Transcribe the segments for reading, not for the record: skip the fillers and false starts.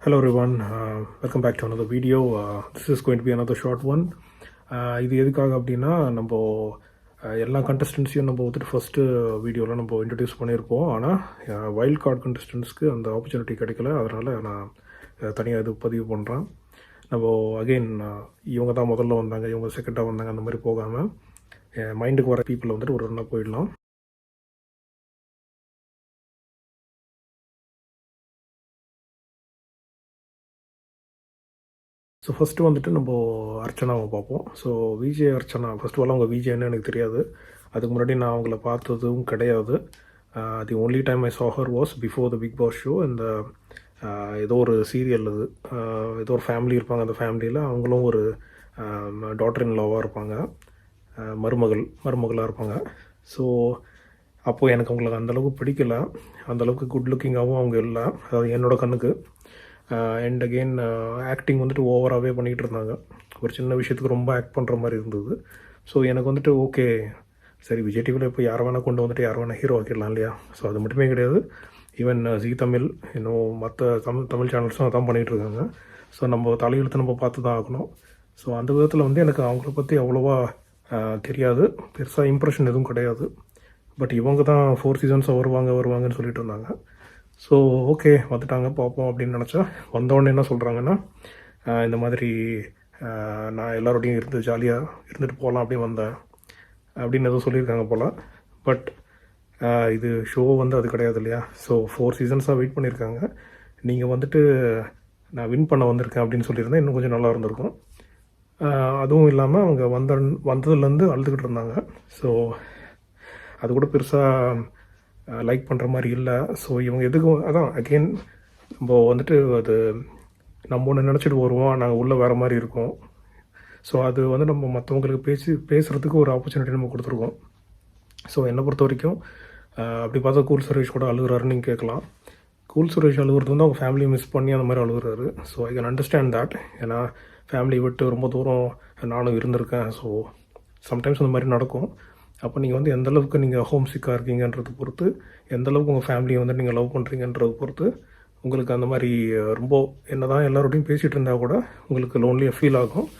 Hello everyone, welcome back to another video. This is going to be another short one. இது எதுக்காக அப்படின்னா நம்ம எல்லா கண்டஸ்டன்ஸையும் நம்ம வந்துட்டு ஃபஸ்ட்டு வீடியோவில் நம்ம இன்ட்ரடியூஸ் பண்ணியிருப்போம். ஆனால் வைல்ட் கார்டு கண்டஸ்டன்ஸ்க்கு அந்த ஆப்பர்ச்சுனிட்டி கிடைக்கல. அதனால் நான் தனியாக இது பதிவு பண்ணுறேன். நம்ம அகெயின் இவங்க தான் முதல்ல வந்தாங்க, இவங்க செகண்டாக வந்தாங்க, அந்த மாதிரி போகாமல் மைண்டுக்கு வர பீப்புளை வந்துட்டு ஒரு ரன்னாக போயிடலாம். ஸோ ஃபஸ்ட்டு வந்துட்டு நம்ம அர்ச்சனாவை பார்ப்போம். So Vijay Archana first all அவங்க விஜய்ன்னு எனக்கு தெரியாது. அதுக்கு முன்னாடி நான் அவங்கள பார்த்ததும் கிடையாது. The only time I saw her was before the Bigg Boss show. இந்த ஏதோ ஒரு சீரியல் அது, ஏதோ ஒரு ஃபேமிலி இருப்பாங்க. அந்த ஃபேமிலியில் அவங்களும் ஒரு டாட்டர் இன் லாவாக இருப்பாங்க, மருமகளாக இருப்பாங்க. ஸோ அப்போது எனக்கு அவங்களுக்கு அந்தளவுக்கு பிடிக்கல, அந்தளவுக்கு குட் லுக்கிங்காகவும் அவங்க இல்லை, அதாவது என்னோடய கண்ணுக்கு. அண்ட் அகெயின் ஆக்டிங் வந்துட்டு ஓவராகவே பண்ணிகிட்டு இருந்தாங்க. ஒரு சின்ன விஷயத்துக்கு ரொம்ப ஆக்ட் பண்ணுற மாதிரி இருந்தது. ஸோ எனக்கு வந்துட்டு ஓகே, சரி விஜய் டிவியில் இப்போ யாரை வேணால் கொண்டு வந்துட்டு யாரை வேணால் ஹீரோ ஆக்கிடலாம் இல்லையா. ஸோ அது மட்டுமே கிடையாது, ஈவன் ஜீ தமிழ் இன்னும் மற்ற தமிழ் சேனல்ஸும் அதான் பண்ணிகிட்டு இருக்காங்க. ஸோ நம்ம தலையெழுத்து நம்ம பார்த்து தான் ஆகணும். ஸோ அந்த விதத்தில் வந்து எனக்கு அவங்கள பற்றி அவ்வளோவா தெரியாது, பெருசாக இம்ப்ரெஷன் எதுவும் கிடையாது. பட் இவங்க தான் 4 சீசன்ஸாக வருவாங்கன்னு சொல்லிட்டு இருந்தாங்க. ஸோ ஓகே, வந்துட்டாங்க பார்ப்போம் அப்படின்னு நினச்சா, வந்தோடனே என்ன சொல்கிறாங்கன்னா, இந்த மாதிரி நான் எல்லோரோடையும் இருந்து ஜாலியாக இருந்துட்டு போகலாம் அப்படின்னு வந்தேன் அப்படின்னு எதுவும் சொல்லியிருக்காங்க போல். பட் இது ஷோ வந்து அது கிடையாது இல்லையா. ஸோ 4 சீசன்ஸாக வெயிட் பண்ணியிருக்காங்க. நீங்கள் வந்துட்டு நான் வின் பண்ண வந்திருக்கேன் அப்படின்னு சொல்லியிருந்தேன், இன்னும் கொஞ்சம் நல்லா இருந்திருக்கும். அதுவும் இல்லாமல் அவங்க வந்ததுலேருந்து அழுதுகிட்டு இருந்தாங்க. ஸோ அது கூட பெருசாக லைக் பண்ணுற மாதிரி இல்லை. ஸோ இவங்க எதுக்கும் அதான் அகெயின் நம்ம வந்துட்டு அது நம்ம ஒன்று நினச்சிட்டு வருவோம், நாங்கள் உள்ளே வேறு மாதிரி இருக்கோம். ஸோ அது வந்து நம்ம மற்றவங்களுக்கு பேசுகிறதுக்கு ஒரு ஆப்பர்ச்சுனிட்டி நம்ம கொடுத்துருக்கோம். ஸோ என்னை பொறுத்த வரைக்கும் அப்படி பார்த்தா கூல் சுரேஷ் கூட அழுகுறாருன்னு நீங்கள் கேட்கலாம். கூல் சுரேஷ் அழுகுறது வந்து அவங்க ஃபேமிலியை மிஸ் பண்ணி அந்த மாதிரி அழுகுறாரு. So I can understand that. ஏன்னா ஃபேமிலியை விட்டு ரொம்ப தூரம் நானும் இருந்திருக்கேன். ஸோ சம்டைம்ஸ் அந்த மாதிரி நடக்கும். அப்போ நீங்கள் வந்து எந்தளவுக்கு நீங்கள் ஹோம் சிக்காக இருக்கீங்கன்றதை பொறுத்து, எந்தளவுக்கு உங்கள் ஃபேமிலியை வந்து நீங்கள் லவ் பண்ணுறீங்கன்றதை பொறுத்து உங்களுக்கு அந்த மாதிரி ரொம்ப என்ன தான் எல்லாரோடையும் பேசிகிட்டு இருந்தால் கூட உங்களுக்கு லோன்லியாக ஃபீல் ஆகும்.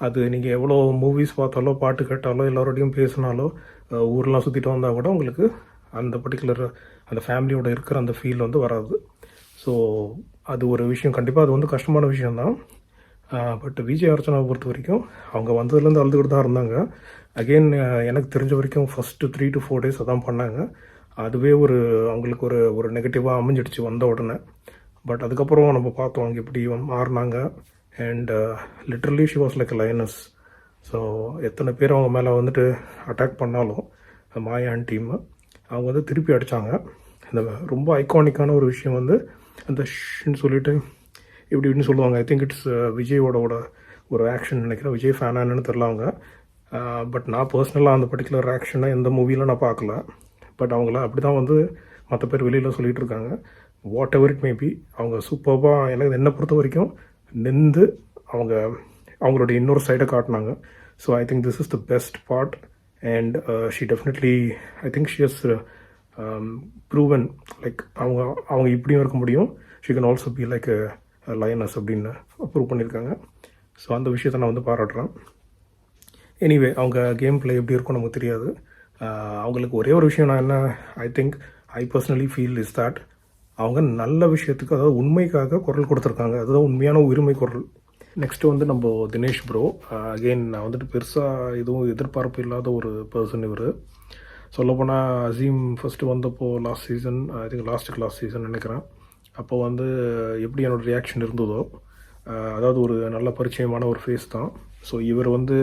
அது நீங்கள் எவ்வளோ மூவிஸ் பார்த்தாலோ, பாட்டு கேட்டாலோ, எல்லாரோடையும் பேசினாலோ, ஊரெலாம் சுற்றிட்டு வந்தால் கூட உங்களுக்கு அந்த பர்டிகுலர் அந்த ஃபேமிலியோட இருக்கிற அந்த ஃபீல் வந்து வராது. ஸோ அது ஒரு விஷயம், கண்டிப்பாக அது வந்து கஷ்டமான விஷயந்தான். பட் விஜய் அர்ச்சனாவை பொறுத்த வரைக்கும் அவங்க வந்ததுலேருந்து அழுதுகிட்டு தான் இருந்தாங்க. அகெயின் எனக்கு தெரிஞ்ச வரைக்கும் ஃபஸ்ட்டு 3 to 4 days அதான் பண்ணாங்க. அதுவே அவங்களுக்கு ஒரு நெகட்டிவாக அமைஞ்சிடுச்சு வந்த உடனே. பட் அதுக்கப்புறம் நம்ம பார்த்தோம் அவங்க எப்படி மாறினாங்க. And literally she was like lioness. So எத்தனை பேர் அவங்க மேலே வந்துட்டு அட்டாக் பண்ணாலும் மாயான் டீம் அவங்க வந்து திருப்பி அடித்தாங்க. இந்த ரொம்ப ஐகானிக்கான ஒரு விஷயம் வந்து அந்த ஷின்னு சொல்லிட்டு இப்படின்னு சொல்லுவாங்க. ஐ திங்க் இட்ஸ் விஜயோட ஒரு ஆக்ஷன் நினைக்கிறேன். விஜய் ஃபேனானு தெரில அவங்க. பட் நான் பர்சனலாக அந்த பர்டிகுலர் ஆக்ஷனை எந்த மூவியில் நான் பார்க்கல. பட் அவங்கள அப்படி தான் வந்து மற்ற பேர் வெளியில் சொல்லிகிட்டு இருக்காங்க. What ever it may be, அவங்க சூப்பராக எனக்கு என்னை பொறுத்த வரைக்கும் நின்று அவங்களுடைய இன்னொரு சைடை காட்டினாங்க. So I think this is the best part. And she definitely I think she has proven like அவங்க இப்படியும் இருக்க முடியும். She can also be like lioness அப்படின்னு ப்ரூவ் பண்ணியிருக்காங்க. ஸோ அந்த விஷயத்தை நான் வந்து பாராட்டுறேன். எனிவே அவங்க கேம் பிளே எப்படி இருக்கும் நமக்கு தெரியாது. அவங்களுக்கு ஒரே ஒரு விஷயம் நான் என்ன I personally feel is that அவங்க நல்ல விஷயத்துக்கு, அதாவது உண்மைக்காக குரல் கொடுத்துருக்காங்க. அதுதான் உண்மையான உரிமை குரல். நெக்ஸ்ட்டு வந்து நம்ம தினேஷ் ப்ரோ. அகெயின் நான் வந்துட்டு பெருசாக எதுவும் எதிர்பார்ப்பு இல்லாத ஒரு பர்சன் இவர். சொல்லப்போனால் அசீம் ஃபஸ்ட்டு வந்தப்போ லாஸ்ட் சீசன் நினைக்கிறேன். அப்போ வந்து எப்படி என்னோடய ரியாக்ஷன் இருந்ததோ, அதாவது ஒரு நல்ல பரிச்சயமான ஒரு ஃபேஸ் தான். ஸோ இவர் வந்து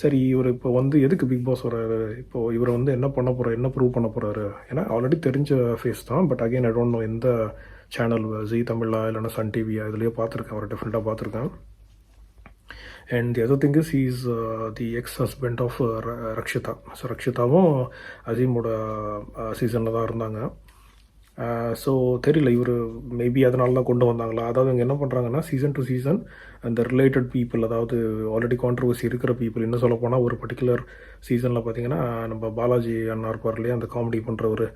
சரி இவர் இப்போ வந்து எதுக்கு பிக் பாஸ் வர்றாரு, இப்போது இவர் வந்து என்ன பண்ண போகிறார், என்ன ப்ரூவ் பண்ண போகிறாரு, ஏன்னா ஆல்ரெடி தெரிஞ்ச ஃபேஸ் தான். But again I don't know எந்த சேனல், ஜீ தமிழா இல்லைனா சன் டிவியா, இதுலேயே பார்த்துருக்கேன், அவரை டெஃபினட்டாக பார்த்துருக்கேன். And the other thing is is the ex husband of Rakshitha. So ரக்ஷிதாவும் அசீமோட சீசனில் தான் இருந்தாங்க. ஸோ தெரியல இவர் மேபி அதனால தான் கொண்டு வந்தாங்களா. அதாவது இவங்க என்ன பண்ணுறாங்கன்னா சீசன் டு சீசன் அந்த ரிலேட்டட் பீப்புள், அதாவது ஆல்ரெடி கான்ட்ரவர்சி இருக்கிற பீப்புள், இன்னும் சொல்ல போனால் ஒரு பர்டிகுலர் சீசனில் பார்த்தீங்கன்னா நம்ம பாலாஜி அண்ணா இருப்பார் இல்லையா, அந்த காமெடி பண்ணுறவர்.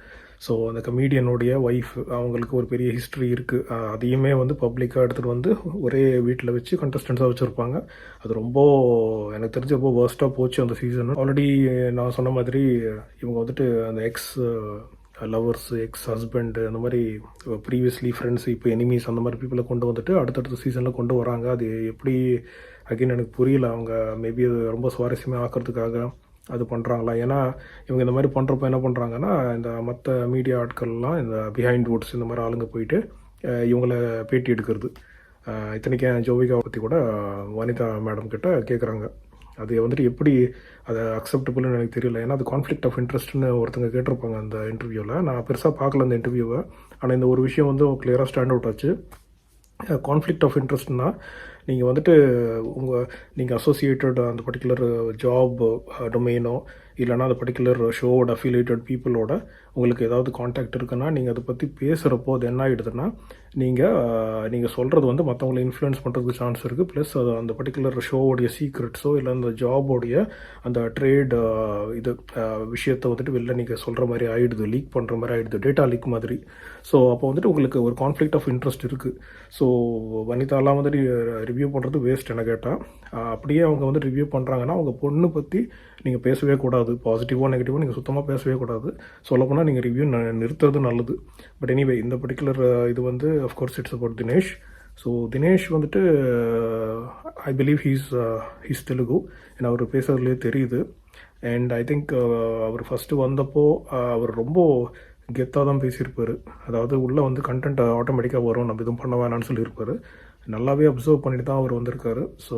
ஸோ அந்த கமீடியனுடைய ஒய்ஃப், அவங்களுக்கு ஒரு பெரிய ஹிஸ்ட்ரி இருக்குது. அதையுமே வந்து பப்ளிக்காக எடுத்துகிட்டு வந்து ஒரே வீட்டில் வச்சு கண்டஸ்டன்ஸாக வச்சுருப்பாங்க. அது ரொம்ப எனக்கு தெரிஞ்ச ரொம்ப வேர்ஸ்ட்டாக போச்சு அந்த சீசன். ஆல்ரெடி நான் சொன்ன மாதிரி இவங்க வந்துட்டு அந்த எக்ஸ் லவர்ஸ், எக்ஸ் ஹஸ்பண்ட், அந்த மாதிரி ப்ரீவியஸ்லி ஃப்ரெண்ட்ஸ், இப்போ எனிமீஸ், அந்த மாதிரி பீப்புளை கொண்டு வந்துட்டு அடுத்தடுத்த சீசனில் கொண்டு வராங்க. அது எப்படி அகைன் எனக்கு புரியல. அவங்க மேபி அது ரொம்ப சுவாரஸ்யமாக ஆக்கிறதுக்காக அது பண்ணுறாங்களா. ஏன்னா இவங்க இந்த மாதிரி பண்ணுறப்ப என்ன பண்ணுறாங்கன்னா, இந்த மற்ற மீடியா ஆட்கள்லாம் இந்த பிஹைண்ட் வுட்ஸ் இந்த மாதிரி ஆளுங்க போயிட்டு இவங்கள பேட்டி எடுக்கிறது. இத்தனைக்கும் ஜோவிகாவை பற்றி கூட வனிதா மேடம் கிட்ட கேட்குறாங்க. அது வந்துட்டு எப்படி அதை அக்செப்டபுள்னு எனக்கு தெரியல. ஏன்னா அது கான்ஃப்ளிக்ட் ஆஃப் இன்ட்ரெஸ்ட்னு ஒருத்தங்க கேட்டிருப்பாங்க அந்த இன்டர்வியூவில். நான் பெருசாக பார்க்கல அந்த இன்டர்வியூவை. ஆனால் இந்த ஒரு விஷயம் வந்து கிளியராக ஸ்டாண்ட் அவுட் ஆச்சு. கான்ஃப்ளிக்ட் ஆஃப் இன்ட்ரெஸ்ட்னா நீங்கள் வந்துட்டு நீங்கள் அசோசியேட்டட் அந்த பர்டிகுலர் ஜாப் டொமைனோ இல்லைனா அந்த பர்டிகுலர் ஷோவோட அஃபிலியேட்டட் பீப்புளோட உங்களுக்கு ஏதாவது காண்டாக்ட் இருக்குன்னா நீங்கள் அதை பற்றி பேசுகிறப்போ அது என்ன ஆகிடுதுன்னா, நீங்கள் சொல்கிறது வந்து மற்றவங்களை இன்ஃப்ளூயன்ஸ் பண்ணுறதுக்கு சான்ஸ் இருக்குது. ப்ளஸ் அது அந்த பர்டிகுலர் ஷோவோடைய சீக்ரெட்ஸோ இல்லை அந்த ஜாபோடைய அந்த ட்ரேட் விஷயத்தை வந்துட்டு வெளில நீங்கள் சொல்கிற மாதிரி ஆகிடுது, லீக் பண்ணுற மாதிரி ஆகிடுது, டேட்டா லீக் மாதிரி. ஸோ அப்போ வந்துட்டு உங்களுக்கு ஒரு கான்ஃப்ளிக்ட் ஆஃப் இன்ட்ரெஸ்ட் இருக்குது. ஸோ வனிதாலாம் வந்துட்டு ரிவ்யூ பண்ணுறது வேஸ்ட் என்ன கேட்டால். அப்படியே அவங்க வந்து ரிவ்யூ பண்ணுறாங்கன்னா அவங்க பொண்ணு பற்றி நீங்கள் பேசவே கூடாது. பாசிட்டிவோ நெகட்டிவோ நீங்கள் சுத்தமாக பேசவே கூடாது. சொல்லப்போனால் நீங்கள் ரிவ்யூ நிறுத்துறது நல்லது. பட் எனிவே இந்த பர்டிகுலர் இது வந்து of course it's about Dinesh. So Dinesh வந்துட்டு ஐ பிலீவ் ஹீஸ் தெலுங்கு. ஏன்னா அவர் பேசுறதுலேயே தெரியுது. அண்ட் ஐ திங்க் அவர் ஃபஸ்ட்டு வந்தப்போ அவர் ரொம்ப கெத்தாக தான் பேசியிருப்பார். அதாவது உள்ளே வந்து கண்டென்ட் ஆட்டோமேட்டிக்காக வரும், நம்ம எதுவும் பண்ண வேணான்னு சொல்லியிருப்பார். நல்லாவே அப்சர்வ் பண்ணிட்டு தான் அவர் வந்திருக்காரு. So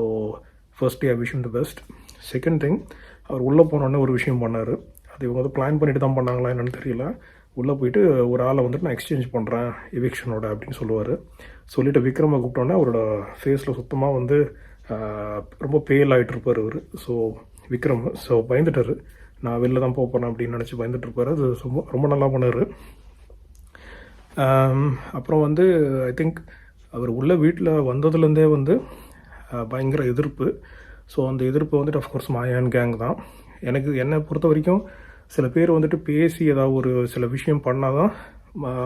first I wish the best. Second thing, அவர் உள்ளே போனோடனே ஒரு விஷயம் பண்ணார். அது இவங்க வந்து பிளான் பண்ணிட்டு தான் பண்ணாங்களா என்னன்னு தெரியல. உள்ளே போயிட்டு ஒரு ஆளை வந்துட்டு நான் எக்ஸ்சேஞ்ச் பண்ணுறேன் எவிக்ஷனோட அப்படின்னு சொல்லுவார். சொல்லிவிட்டு விக்ரமை கூப்பிட்டோன்னே அவரோட ஃபேஸில் சுத்தமாக வந்து ரொம்ப பேல் ஆகிட்டு இருப்பார் அவர். ஸோ விக்ரம் பயந்துட்டார். நான் வெளில தான் போகிறேன் அப்படின்னு நினச்சி பயந்துட்டுருப்பார். அது ரொம்ப நல்லா பண்ணார். அப்புறம் வந்து ஐ திங்க் அவர் உள்ள வீட்டில் வந்ததுலேருந்தே வந்து பயங்கர எதிர்ப்பு. ஸோ அந்த எதிர்ப்பு வந்துட்டு அஃப்கோர்ஸ் மாயான் கேங் தான். என்னை பொறுத்த வரைக்கும் சில பேர் வந்துட்டு பேசி ஏதாவது ஒரு சில விஷயம் பண்ணால் தான்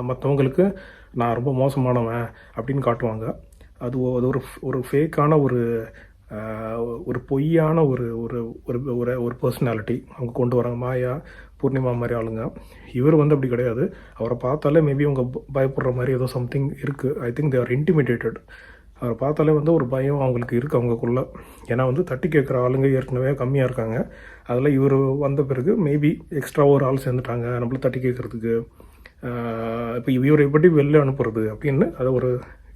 மற்றவங்களுக்கு நான் ரொம்ப மோசமானவன் அப்படின்னு காட்டுவாங்க. அது ஒரு ஃபேக்கான ஒரு பொய்யான ஒரு ஒரு ஒரு பர்சனாலிட்டி அவங்க கொண்டு வராங்க. மாயா, பூர்ணிமா மாதிரி ஆளுங்க. இவர் வந்து அப்படி கிடையாது. அவரை பார்த்தாலே மேபி அவங்க பயப்படுற மாதிரி ஏதோ சம்திங் இருக்குது. I think they are intimidated. அவரை பார்த்தாலே வந்து ஒரு பயம் அவங்களுக்கு இருக்குது அவங்களுக்குள்ள. ஏன்னா வந்து தட்டி கேட்குற ஆளுங்க ஏற்கனவே கம்மியாக இருக்காங்க. அதில் இவர் வந்த பிறகு மேபி எக்ஸ்ட்ரா ஒரு ஆள் சேர்ந்துட்டாங்க நம்மள தட்டி கேட்குறதுக்கு. இப்போ இவரை எப்படி வெளில அனுப்புறது அப்படின்னு அது ஒரு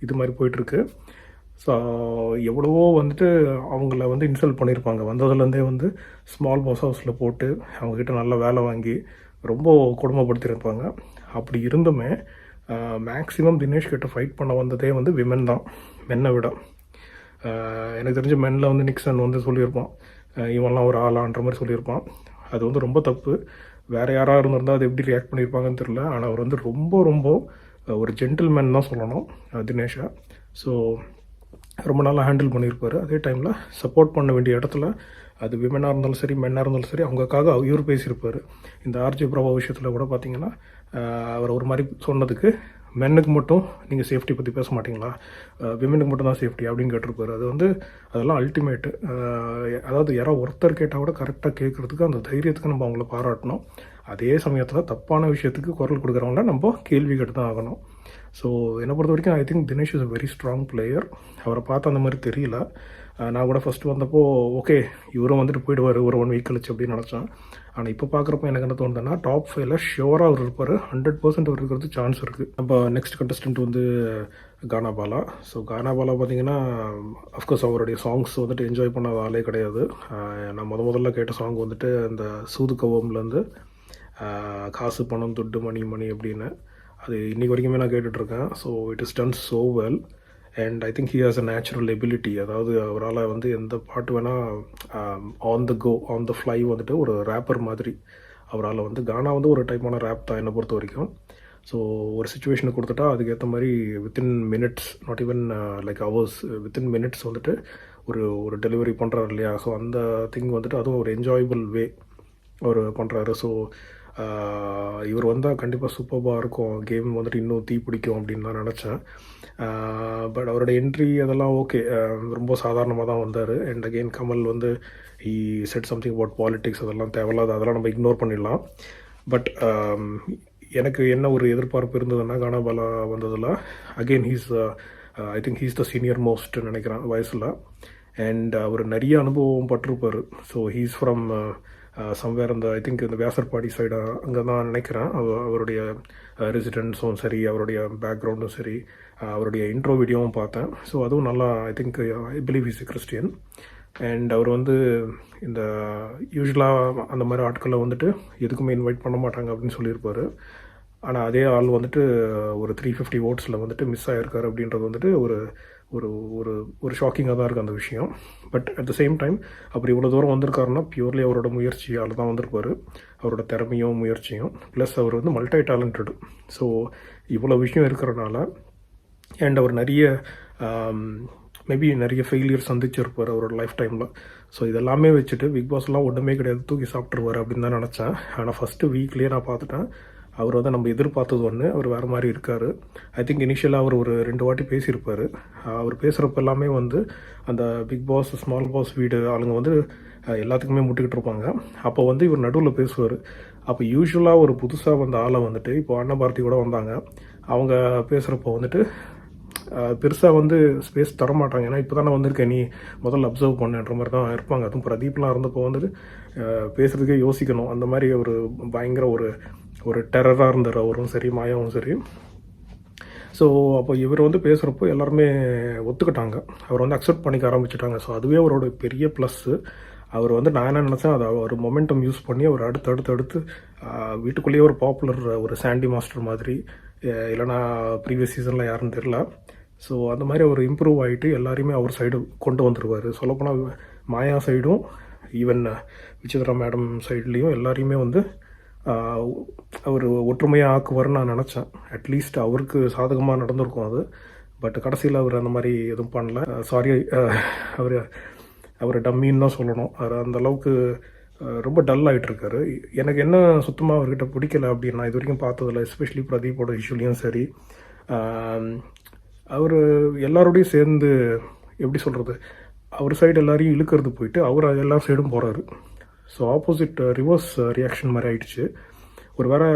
இது மாதிரி போயிட்டுருக்கு. ஸோ எவ்வளவோ வந்துட்டு அவங்கள வந்து இன்சல்ட் பண்ணியிருப்பாங்க. வந்ததுலேருந்தே வந்து ஸ்மால் பாஸ் ஹவுஸில் போட்டு அவங்கக்கிட்ட நல்லா வேலை வாங்கி ரொம்ப கொடுமைப்படுத்தியிருப்பாங்க. அப்படி இருந்துமே மேக்ஸிமம் தினேஷ் கிட்ட ஃபைட் பண்ண வந்ததே வந்து விமன் தான், மென்னை விட. எனக்கு தெரிஞ்ச மென்னில் வந்து நிக்சன் வந்து சொல்லியிருப்பான் இவன்லாம் ஒரு ஆளான்ற மாதிரி சொல்லியிருப்பான். அது வந்து ரொம்ப தப்பு. வேறு யாராக இருந்திருந்தால் அது எப்படி ரியாக்ட் பண்ணியிருப்பாங்கன்னு தெரில. ஆனால் அவர் வந்து ரொம்ப ரொம்ப ஒரு ஜென்டில்மேன் தான் சொல்லணும் தினேஷை. ஸோ ரொம்ப நல்லா ஹேண்டில் பண்ணியிருப்பார். அதே டைமில் சப்போர்ட் பண்ண வேண்டிய இடத்துல அது விமனாக இருந்தாலும் சரி மென்னாக இருந்தாலும் சரி அவங்களுக்காக இவர் பேசியிருப்பார். இந்த ஆர்ஜே பிரபா விஷயத்தில் கூட பார்த்திங்கன்னா அவர் ஒரு மாதிரி சொன்னதுக்கு மென்னுக்கு மட்டும் நீங்கள் சேஃப்டி பற்றி பேச மாட்டிங்களா, விமனுக்கு மட்டும் தான் சேஃப்டி அப்படின்னு கேட்டிருப்பார். அது வந்து அதெல்லாம் அல்டிமேட்டு. அதாவது யாராவது ஒருத்தர் கேட்டால் கூட கரெக்டாக கேட்குறதுக்கு அந்த தைரியத்துக்கு நம்ம அவங்கள பாராட்டணும். அதே சமயத்தில் தப்பான விஷயத்துக்கு குரல் கொடுக்குறவங்கள நம்ம கேள்வி கேட்டு தான் ஆகணும். ஸோ என்னை பொறுத்த வரைக்கும் I think Dinesh is a very strong player. அவரை பார்த்து அந்த மாதிரி தெரியல. நான் கூட ஃபஸ்ட்டு வந்தப்போ ஓகே இவரும் வந்துட்டு போயிடுவார் ஒரு 1 வீக் கழிச்சு அப்படின்னு நினச்சேன். ஆனால் இப்போ பார்க்குறப்ப எனக்கு என்ன தோணுதுன்னா டாப் 5ல் ஷியோராக அவர் இருப்பார். 100% அவர் இருக்கிறது சான்ஸ் இருக்குது. நம்ம நெக்ஸ்ட் கண்டஸ்டன்ட் வந்து கானா பாலா. ஸோ கானா பாலா பார்த்திங்கன்னா அஃப்கோர்ஸ் அவருடைய சாங்ஸ் வந்துட்டு என்ஜாய் பண்ணாத ஆளே கிடையாது. நான் முதல்ல கேட்ட சாங் வந்துட்டு அந்த சூது கவம்லேருந்து காசு பணம் துட்டு மணி மணி அப்படின்னு, அது இன்றைக்கி வரைக்குமே நான் கேட்டுட்ருக்கேன். So it is done so well and I think he has a natural ability. அதாவது அவரால் வந்து எந்த பாட்டு வேணால் on the go on the fly வந்துட்டு ஒரு ரேப்பர் மாதிரி அவரால் வந்து கானா வந்து ஒரு டைப்பான ரேப் தான் என்னை பொறுத்த வரைக்கும். ஸோ ஒரு சுச்சுவேஷனை கொடுத்துட்டா அதுக்கேற்ற மாதிரி within minutes, not even like hours, within minutes வந்துட்டு ஒரு ஒரு டெலிவரி பண்ணுறாரு இல்லையா. ஸோ அந்த திங் வந்துட்டு அதுவும் ஒரு என்ஜாயபிள் வே அவர் பண்ணுறாரு. ஸோ இவர் வந்தால் கண்டிப்பாக சூப்பராக இருக்கும், கேம் வந்துட்டு இன்னும் தீ பிடிக்கும் அப்படின்னு தான் நினச்சேன். பட் அவரோட என்ட்ரி அதெல்லாம் ஓகே, ரொம்ப சாதாரணமாக தான் வந்தார். அண்ட் அகெயின் கமல் வந்து he said something about politics, அதெல்லாம் தேவையில்லாத, அதெல்லாம் நம்ம இக்னோர் பண்ணிடலாம். பட் எனக்கு என்ன ஒரு எதிர்பார்ப்பு இருந்ததுன்னா கானாபாலா வந்ததில், again he's I think he's the senior most நினைக்கிறேன் வயசில். அண்ட் அவர் நிறைய அனுபவம் பட்டிருப்பார். ஸோ ஹீஸ் ஃப்ரம் சம்வேர் அந்த ஐ திங்க் இந்த வியாசர்பாடி சைடு அங்கே தான் நினைக்கிறேன். அவருடைய ரெசிடென்ஸும் சரி, அவருடைய பேக்ரவுண்டும் சரி, அவருடைய இன்ட்ரோ வீடியோவும் பார்த்தேன். ஸோ அதுவும் நல்லா, I think I believe is a Christian. And அவர் வந்து இந்த யூஸ்வலாக அந்த மாதிரி ஆட்களை வந்துட்டு எதுக்குமே இன்வைட் பண்ண மாட்டாங்க அப்படின்னு சொல்லியிருப்பார். ஆனால் அதே ஆள் வந்துட்டு ஒரு 350 votes வந்துட்டு மிஸ் ஆகிருக்காரு அப்படின்றது வந்துட்டு ஒரு ஒரு ஒரு ஒரு ஷாக்கிங்காக தான் இருக்குது அந்த விஷயம். But at the same time அப்படி இவ்வளோ தூரம் வந்திருக்காருன்னா பியூர்லி அவரோட முயற்சியால் தான் வந்திருப்பார், அவரோட திறமையும் முயற்சியும். ப்ளஸ் அவர் வந்து மல்டி டேலண்டடு. ஸோ இவ்வளோ விஷயம் இருக்கிறனால, அண்ட் அவர் நிறைய மேபி நிறைய ஃபெயிலியர் சந்திச்சிருப்பார் அவரோட லைஃப் டைமில். ஸோ இதெல்லாமே வச்சுட்டு பிக் பாஸ்லாம் ஒன்றுமே கிடையாது, தூக்கி சாப்பிட்ருவார் அப்படின்னு தான் நினச்சேன். ஆனால் ஃபஸ்ட்டு வீக்லேயே நான் பார்த்துட்டேன் அவர் வந்து நம்ம எதிர்பார்த்தது ஒன்று, அவர் வேறு மாதிரி இருக்கார். ஐ திங்க் இனிஷியலாக அவர் ஒரு 2 வாட்டி பேசியிருப்பார். அவர் பேசுகிறப்ப எல்லாமே வந்து அந்த பிக் பாஸ், ஸ்மால் பாஸ் வீடு ஆளுங்க வந்து எல்லாத்துக்குமே முட்டிக்கிட்டு இருப்பாங்க. அப்போ வந்து இவர் நடுவில் பேசுவார். அப்போ யூஸ்வலாக ஒரு புதுசாக வந்த ஆளை வந்துட்டு, இப்போ அன்னபாரதி கூட வந்தாங்க, அவங்க பேசுகிறப்போ வந்துட்டு பெருசாக வந்து ஸ்பேஸ் தரமாட்டாங்க. ஏன்னா இப்போ தானே வந்திருக்கேன், நீ முதல்ல அப்சர்வ் பண்ணுன்ற மாதிரி தான் இருப்பாங்க. அதுவும் பிரதீப்லாம் இருந்தப்போ வந்துட்டு பேசுகிறதுக்கே யோசிக்கணும். அந்த மாதிரி ஒரு பயங்கர ஒரு டெரராக இருந்தார் அவரும் சரி, மாயாவும் சரி. ஸோ அப்போ இவர் வந்து பேசுகிறப்போ எல்லாருமே ஒத்துக்கிட்டாங்க, அவர் வந்து அக்செப்ட் பண்ணிக்க ஆரம்பிச்சிட்டாங்க. ஸோ அதுவே அவரோட பெரிய ப்ளஸ்ஸு. அவர் வந்து நான் என்ன நினச்சேன், அதை ஒரு மொமெண்டம் யூஸ் பண்ணி அவர் அடுத்து வீட்டுக்குள்ளேயே ஒரு பாப்புலர் ஒரு சாண்டி மாஸ்டர் மாதிரி, இல்லைனா ப்ரீவியஸ் சீசனில் யாருன்னு தெரில. ஸோ அந்த மாதிரி அவர் இம்ப்ரூவ் ஆகிட்டு எல்லாரையுமே அவர் சைடு கொண்டு வந்துடுவார். சொல்லப்போனால் மாயா சைடும், ஈவன் விசித்ரா மேடம் சைட்லேயும் எல்லாரையுமே வந்து அவர் ஒற்றுமையாக ஆக்குவார்னு நான் நினச்சேன். அட்லீஸ்ட் அவருக்கு சாதகமாக நடந்திருக்கும் அது. பட் கடைசியில் அவர் அந்த மாதிரி எதுவும் பண்ணல. சாரி, அவர் டம்மின்னு தான் சொல்லணும். அவர் அந்தளவுக்கு ரொம்ப டல் ஆகிட்டுருக்காரு. எனக்கு என்ன சுத்தமாக அவர்கிட்ட பிடிக்கல அப்படின்னா, இது வரைக்கும் பார்த்ததில்ல, எஸ்பெஷலி பிரதீப்போட இஷ்யூலையும் சரி, அவர் எல்லாரோடையும் சேர்ந்து எப்படி சொல்கிறது, அவர் சைடு எல்லாரையும் இழுக்கிறது போயிட்டு அவர் எல்லா சைடும் போகிறாரு. ஸோ ஆப்போசிட் ரிவர்ஸ் ரியாக்ஷன் மாதிரி ஆகிடுச்சு. ஒரு வேளை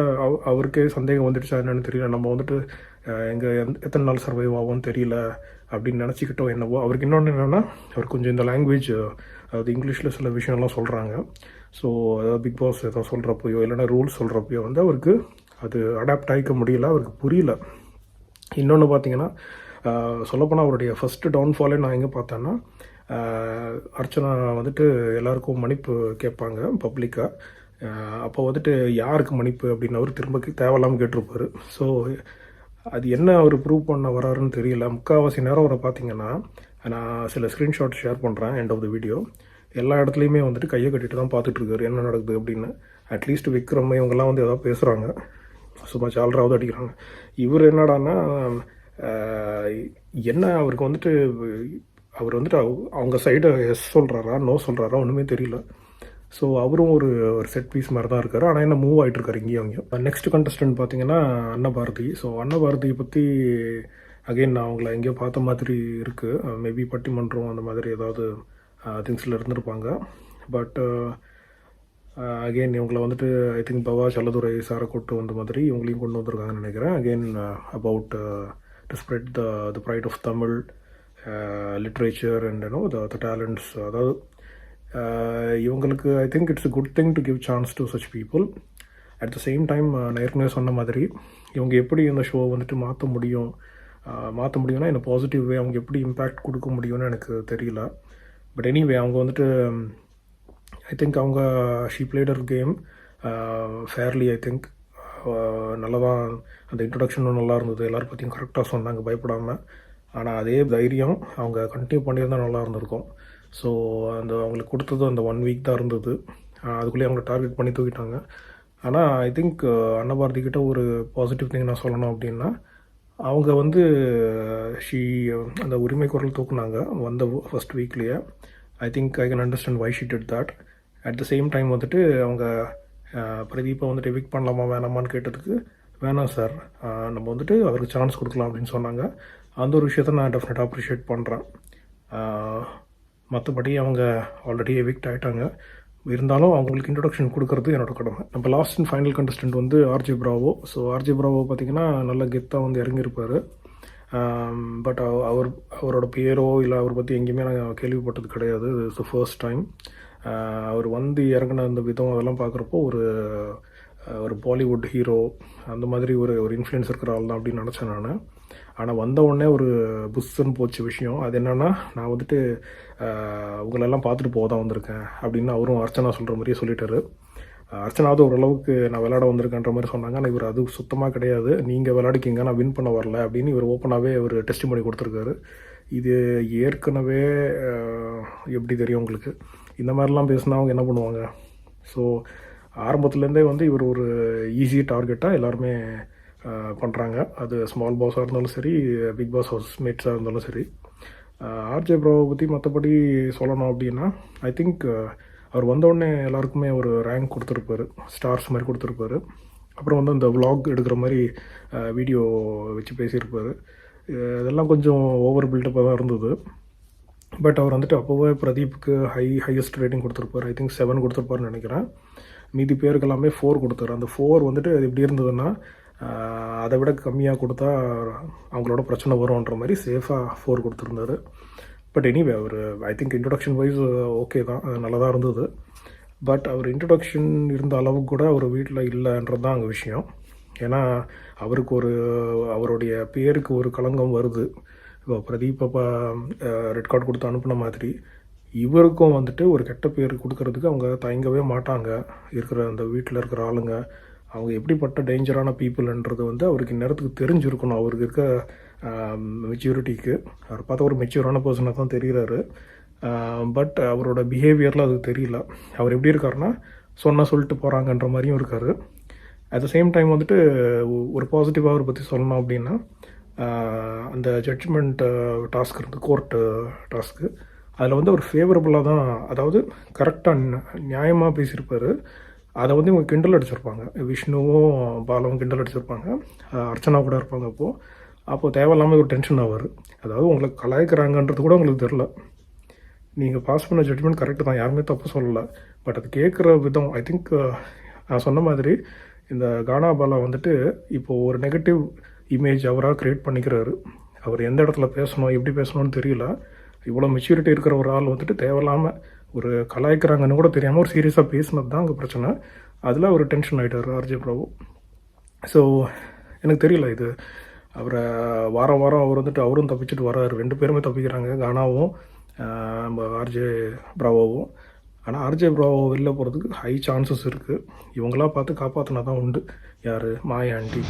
அவருக்கே சந்தேகம் வந்துடுச்சா என்னென்னு தெரியல, நம்ம வந்துட்டு எங்கே எத்தனை நாள் சர்வைவ் ஆகும்னு தெரியல அப்படின்னு நினச்சிக்கிட்டோம் என்னவோ. அவருக்கு இன்னொன்று என்னென்னா, அவர் கொஞ்சம் இந்த லாங்குவேஜ், அதாவது இங்கிலீஷில் சில விஷயம்லாம் சொல்கிறாங்க. ஸோ அதாவது பிக் பாஸ் ஏதோ சொல்கிறப்பையோ இல்லைனா ரூல்ஸ் சொல்கிறப்பையோ வந்து அவருக்கு அது அடாப்ட் ஆகிக்க முடியல, அவருக்கு புரியல. இன்னொன்று பார்த்தீங்கன்னா, சொல்லப்போனால் அவருடைய ஃபஸ்ட்டு டவுன்ஃபாலே நான் எங்கே பார்த்தேன்னா, அர்ச்சனா வந்துட்டு எல்லாருக்கும் மன்னிப்பு கேட்பாங்க பப்ளிக்காக. அப்போ வந்துட்டு யாருக்கு மன்னிப்பு அப்படின்னு அவர் திரும்ப தேவையில்லாமல் கேட்டிருப்பார். ஸோ அது என்ன அவர் ப்ரூவ் பண்ண வராருன்னு தெரியல. முக்கால்வாசி நேரம் அவரை பார்த்தீங்கன்னா, நான் சில ஸ்க்ரீன்ஷாட் ஷேர் பண்ணுறேன் எண்ட் ஆஃப் த வீடியோ, எல்லா இடத்துலையுமே வந்துட்டு கையை கட்டிட்டு தான் பார்த்துட்ருக்காரு என்ன நடக்குது அப்படின்னு. அட்லீஸ்ட் விக்ரம் இவங்கெல்லாம் வந்து எதாவது பேசுகிறாங்க, சும்மா சால்ராவது அடிக்கிறாங்க. இவர் என்னடான்னா, என்ன அவருக்கு வந்துட்டு அவர் வந்துட்டு அவங்க சைடை எஸ் சொல்கிறாரா நோ சொல்கிறாரா ஒன்றுமே தெரியல. ஸோ அவரும் ஒரு செட் பீஸ் மாதிரி தான் இருக்கார். ஆனால் என்ன மூவ் ஆகிட்டுருக்காரு இங்கேயும் அங்கேயும். நெக்ஸ்ட் கண்டஸ்டன்ட் பார்த்தீங்கன்னா அன்னபாரதி. ஸோ அன்னபாரதியை பற்றி அகெயின் நான் அவங்கள எங்கேயோ பார்த்த மாதிரி இருக்குது. மேபி பட்டிமன்றம் அந்த மாதிரி ஏதாவது திங்ஸில் இருந்திருப்பாங்க. பட் அகெயின் இவங்களை வந்துட்டு ஐ திங்க் பவா செல்லதுரை சாரை கூட்டு வந்த மாதிரி இவங்களையும் கொண்டு வந்திருக்காங்கன்னு நினைக்கிறேன். Again about to spread the pride of Tamil literature and the talents. அதாவது இவங்களுக்கு I think it's a good thing to give chance to such people. At the same time நான் ஏற்கனவே சொன்ன மாதிரி இவங்க எப்படி இந்த ஷோ வந்துட்டு மாற்ற முடியும்னா இந்த பாசிட்டிவ் வே அவங்க எப்படி இம்பேக்ட் கொடுக்க முடியும்னு எனக்கு தெரியல. பட் எனிவே அவங்க வந்துட்டு ஐ திங்க் அவங்க ஷீ பிளேட் அர் கேம் ஃபேர்லி. ஐ திங்க் நல்லா தான் அந்த இன்ட்ரொடக்ஷனும் நல்லா இருந்தது, எல்லாரும் பற்றியும் கரெக்டாக சொன்னாங்க பயப்படாமல். ஆனால் அதே தைரியம் அவங்க கண்டினியூ பண்ணியிருந்தால் நல்லா இருந்திருக்கும். ஸோ அந்த அவங்களுக்கு கொடுத்தது அந்த 1 வீக் தான் இருந்தது. அதுக்குள்ளேயே அவங்க டார்கெட் பண்ணி தூக்கிட்டாங்க. ஆனால் ஐ திங்க் அன்னபாரதி கிட்ட ஒரு பாசிட்டிவ் திங் நான் சொல்லணும் அப்படின்னா, அவங்க வந்து அந்த உரிமை குரல் தூக்குனாங்க வந்த ஃபர்ஸ்ட் வீக்லேயே. I think I can understand why she did that. At the same time வந்துட்டு அவங்க பிரதீப்பை வந்துட்டு எவிக்ட் பண்ணலாமா வேணாமான்னு கேட்டதுக்கு, வேணாம் சார், நம்ம வந்துட்டு அவருக்கு சான்ஸ் கொடுக்கலாம் அப்படின்னு சொன்னாங்க. அந்த ஒரு விஷயத்த நான் டெஃபினட்டாக அப்ரிஷியேட் பண்ணுறேன். மற்றபடி அவங்க ஆல்ரெடி எவிக்ட் ஆகிட்டாங்க. இருந்தாலும் அவங்களுக்கு இன்ட்ரொடக்ஷன் கொடுக்கறது என்னோட கடமை. நம்ம லாஸ்ட் அண்ட் ஃபைனல் கண்டஸ்டன்ட் வந்து RJ Bravo. So RJ Bravo பார்த்திங்கன்னா நல்ல கெத்தாக வந்து இறங்கியிருப்பார். பட் அவரோட பேரோ இல்லை அவரை பற்றி எங்கேயுமே நான் கேள்விப்பட்டது கிடையாது. It's the first time. அவர் வந்து இறங்கின அந்த விதம் அதெல்லாம் பார்க்குறப்போ ஒரு பாலிவுட் ஹீரோ அந்த மாதிரி ஒரு இன்ஃப்ளூயன்ஸ் இருக்கிற ஆள் தான் அப்படின்னு நினச்சேன் நான். ஆனால் வந்த உடனே ஒரு புஷ்ஷுன்னு போச்சு விஷயம். அது என்னென்னா, நான் வந்துட்டு உங்களெல்லாம் பார்த்துட்டு போக தான் வந்திருக்கேன் அப்படின்னு அவரும் அர்ச்சனா சொல்கிற மாதிரியே சொல்லிட்டாரு. அர்ச்சனாவது ஓரளவுக்கு நான் விளையாட வந்திருக்கேன்ற மாதிரி சொன்னாங்க. ஆனால் இவர் அது சுத்தமாக கிடையாது, நீங்கள் விளையாடிக்கிங்க, நான் வின் பண்ண வரல அப்படின்னு இவர் ஓப்பனாகவே ஒரு டெஸ்டிமோனி கொடுத்துருக்காரு. இது ஏற்கனவே எப்படி தெரியும் உங்களுக்கு, இந்த மாதிரிலாம் பேசினா அவங்க என்ன பண்ணுவாங்க? ஸோ ஆரம்பத்துலேருந்தே வந்து இவர் ஒரு ஈஸி டார்கெட்டாக எல்லாருமே பண்ணுறாங்க. அது ஸ்மால் பாஸாக இருந்தாலும் சரி, பிக் பாஸ் ஹவுஸ் மேட்ஸாக இருந்தாலும் சரி. ஆர்ஜே ப்ரோவை பற்றி மற்றபடி சொல்லணும் அப்படின்னா, ஐ திங்க் அவர் வந்தோடனே எல்லாருக்குமே ஒரு ரேங்க் கொடுத்துருப்பாரு, ஸ்டார்ஸ் மாதிரி கொடுத்துருப்பாரு. அப்புறம் வந்து அந்த விலாக் எடுக்கிற மாதிரி வீடியோ வச்சு பேசியிருப்பார். இதெல்லாம் கொஞ்சம் ஓவர் பில்டப்பாக தான் இருந்தது. பட் அவர் வந்துட்டு அப்போவே பிரதீப்புக்கு ஹையஸ்ட் ரேட்டிங் கொடுத்துருப்பார். ஐ திங்க் 7 கொடுத்துருப்பாருன்னு நினைக்கிறேன். மீதி பேருக்கு எல்லாமே 4 கொடுத்தாரு. அந்த 4 வந்துட்டு அது எப்படி இருந்ததுன்னா, அதை விட கம்மியாக கொடுத்தா அவங்களோட பிரச்சனை வரும்ன்ற மாதிரி சேஃபாக 4 கொடுத்துருந்தாரு. பட் எனிவே அவர் I think introduction wise okay தான், நல்லா தான் இருந்தது. பட் அவர் இன்ட்ரொடக்ஷன் இருந்த அளவுக்கு கூட அவர் வீட்டில் இல்லைன்றது தான் அங்கே விஷயம். ஏன்னா அவருக்கு அவருடைய பேருக்கு ஒரு களங்கம் வருது. இப்போ பிரதீப் அப்பா ரெட் கார்டு கொடுத்து அனுப்பின மாதிரி இவருக்கும் வந்துட்டு ஒரு கெட்ட பேர் கொடுக்கறதுக்கு அவங்க தயங்கவே மாட்டாங்க. இருக்கிற அந்த வீட்டில் இருக்கிற ஆளுங்க அவங்க எப்படிப்பட்ட டேஞ்சரான பீப்புள்ன்றது வந்து அவருக்கு இந்நேரத்துக்கு தெரிஞ்சிருக்கணும். அவருக்கு இருக்க மெச்சூரிட்டிக்கு அவர் பார்த்தா ஒரு மெச்சூரான பர்சனாக தான் தெரிகிறாரு. பட் அவரோட பிஹேவியரில் அது தெரியல. அவர் எப்படி இருக்காருன்னா, சொல்லிட்டு போகிறாங்கன்ற மாதிரியும் இருக்கார். அட் த சேம் டைம் வந்துட்டு ஒரு பாசிட்டிவாக அவரை பற்றி சொல்லணும் அப்படின்னா, அந்த ஜட்ஜ்மெண்ட் டாஸ்க் இருந்து கோர்ட்டு டாஸ்க்கு, அதில் வந்து அவர் ஃபேவரபுளாக தான், அதாவது கரெக்டாக நியாயமாக பேசியிருப்பார். அதை வந்து இவங்க கிண்டல் அடிச்சிருப்பாங்க. விஷ்ணுவும் பாலவும் கிண்டல் அடிச்சிருப்பாங்க. அர்ச்சனா கூட இருப்பாங்க. அப்போது தேவையில்லாமல் ஒரு டென்ஷன் ஆவார். அதாவது உங்களுக்கு கலாய்க்கிறாங்கன்றது கூட உங்களுக்கு தெரில. நீங்கள் பாஸ் பண்ண ஜட்ஜ்மெண்ட் கரெக்டு தான், யாருமே தப்பு சொல்லலை. பட் அது கேட்குற விதம், ஐ திங்க் நான் சொன்ன மாதிரி இந்த கானா பாலா வந்துட்டு இப்போது ஒரு நெகட்டிவ் இமேஜ் அவராக க்ரியேட் பண்ணிக்கிறாரு. அவர் எந்த இடத்துல பேசணும், எப்படி பேசணும்னு தெரியல. இவ்வளோ மெச்சூரிட்டி இருக்கிற ஒரு ஆள் வந்துட்டு தேவையில்லாமல் ஒரு கலாய்க்கிறாங்கன்னு கூட தெரியாமல் ஒரு சீரியஸாக பேசினது தான் அங்கே பிரச்சனை. அதில் ஒரு டென்ஷன் ஆகிட்டார் ஆர்ஜே ப்ராவோ. ஸோ எனக்கு தெரியல, இது அவரை வாரம் அவர் வந்துட்டு அவரும் தப்பிச்சுட்டு வர்றாரு. 2 பேருமே தப்பிக்கிறாங்க, கானாவும் நம்ம ஆர்ஜே ப்ராவோவும். ஆனால் ஆர்ஜே ப்ராவோ வெளில போகிறதுக்கு ஹை சான்சஸ் இருக்குது. இவங்களாம் பார்த்து காப்பாற்றினா தான் உண்டு. யார்? மாயா ஆண்டி.